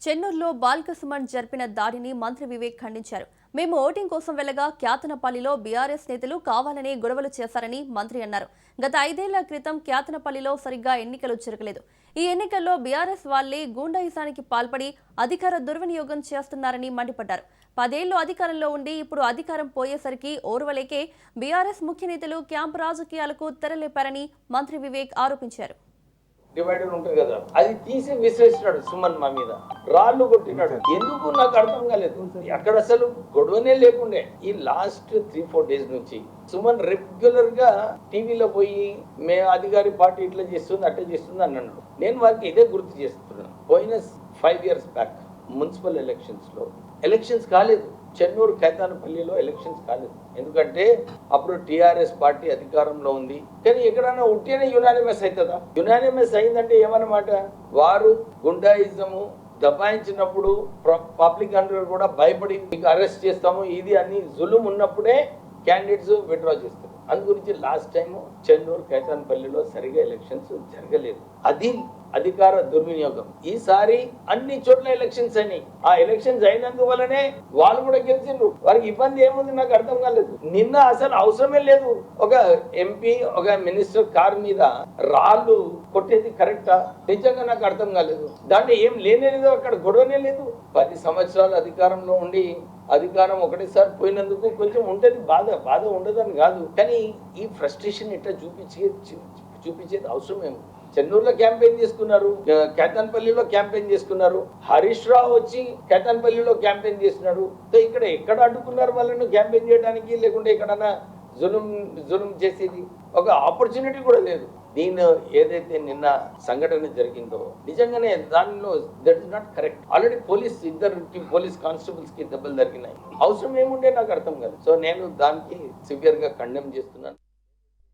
చెన్నూరులో బాల్క సుమన్ జరిపిన దాడిని మంత్రి వివేక్ ఖండించారు. మేము ఓటింగ్ కోసం వెళ్లగా క్యాతనపల్లిలో బీఆర్ఎస్ నేతలు కావాలని గొడవలు చేశారని మంత్రి అన్నారు. గత 5 ఏళ్ల క్రితం క్యాతనపల్లిలో సరిగ్గా ఎన్నికలు జరగలేదు. ఈ ఎన్నికల్లో బీఆర్ఎస్ వాళ్లే గూండాయిజానికి పాల్పడి అధికార దుర్వినియోగం చేస్తున్నారని మండిపడ్డారు. 10 ఏళ్లు అధికారంలో ఉండి ఇప్పుడు అధికారం పోయేసరికి ఓర్వలేకే బీఆర్ఎస్ ముఖ్య నేతలు క్యాంపు రాజకీయాలకు తెరలేపారని మంత్రి వివేక్ ఆరోపించారు. డివైడర్ ఉంటుంది కదా, అది తీసి విసిరేసినాడు సుమన్ మా మీద, రాళ్ళు కొట్టినాడు. ఎందుకు నాకు అర్థం కాలేదు. అక్కడ అసలు గొడవనే లేకుండే. ఈ లాస్ట్ 3-4 డేస్ నుంచి సుమన్ రెగ్యులర్ గా టీవీలో పోయి మే అధికారి పార్టీ ఇట్లా చేస్తుంది అట్లా చేస్తుంది అన్నాడు. నేను వారికి ఇదే గుర్తు చేస్తున్నాను. పోయిన 5 years బ్యాక్ మున్సిపల్ ఎలక్షన్స్ కాలేదు. చెన్నూరు కేతానపల్లిలో ఎలక్షన్స్ కాలేదు. ఎందుకంటే అప్పుడు టిఆర్ఎస్ పార్టీ అధికారంలో ఉంది. కానీ ఎక్కడైనా ఉంటేనే యునానిమస్ అవుతుందా? యునానిమస్ అయిందంటే ఏమన్నమాట, వారు గుండాయిజము దబాయించినప్పుడు పబ్లిక్ అందరూ కూడా భయపడి మీకు అరెస్ట్ చేస్తాము ఇది అని జులుం ఉన్నప్పుడే క్యాండిడేట్స్ విత్డ్రా చేస్తారు. అందు గురించి లాస్ట్ టైం చెన్నూరు కేతానపల్లిలో సరిగా ఎలక్షన్స్ జరగలేదు. అది అధికార దుర్వినియోగం. ఈసారి అన్ని చోట్ల ఎలక్షన్స్ అయినాయి. ఆ ఎలక్షన్స్ అయినందువల్లనే వాళ్ళు కూడా గెలిచిండ్రు. వారికి ఇబ్బంది ఏముంది నాకు అర్థం కాలేదు. నిన్న అసలు అవసరమే లేదు. ఒక ఎంపీ ఒక మినిస్టర్ కార్ మీద రాళ్ళు కొట్టేది కరెక్టా? నిజంగా నాకు అర్థం కాలేదు. దాంట్లో ఏం లేనే లేదు, అక్కడ గొడవనే లేదు. 10 సంవత్సరాలు అధికారంలో ఉండి అధికారం ఒకటేసారి పోయినందుకు కొంచెం ఉంటది బాధ ఉండదని కాదు. కానీ ఈ ఫ్రస్ట్రేషన్ ఇట్లా చూపించేది అవసరమేమో. చెన్నూరులో క్యాంపెయిన్ చేసుకున్నారు, కేతన్పల్లిలో క్యాంపెయిన్ చేసుకున్నారు, హరీష్ రావు వచ్చి కేతన్పల్లిలో క్యాంపెయిన్ చేసినాడు. సో ఇక్కడ ఎక్కడ అడ్డుకున్నారు వాళ్ళను క్యాంపెయిన్ చేయడానికి? లేకుంటే ఎక్కడన్నా జులుం చేసేది ఒక ఆపర్చునిటీ కూడా లేదు. దీని ఏదైతే నిన్న సంఘటన జరిగిందో నిజంగానే దానిలో that is not correct. Already ఇద్దరు పోలీస్ కానిస్టేబుల్స్ కి దెబ్బలు జరిగినాయి. అవసరం ఏముండే నాకు అర్థం కాదు. సో నేను దానికి సివియర్ గా కండెమ్ చేస్తున్నాను.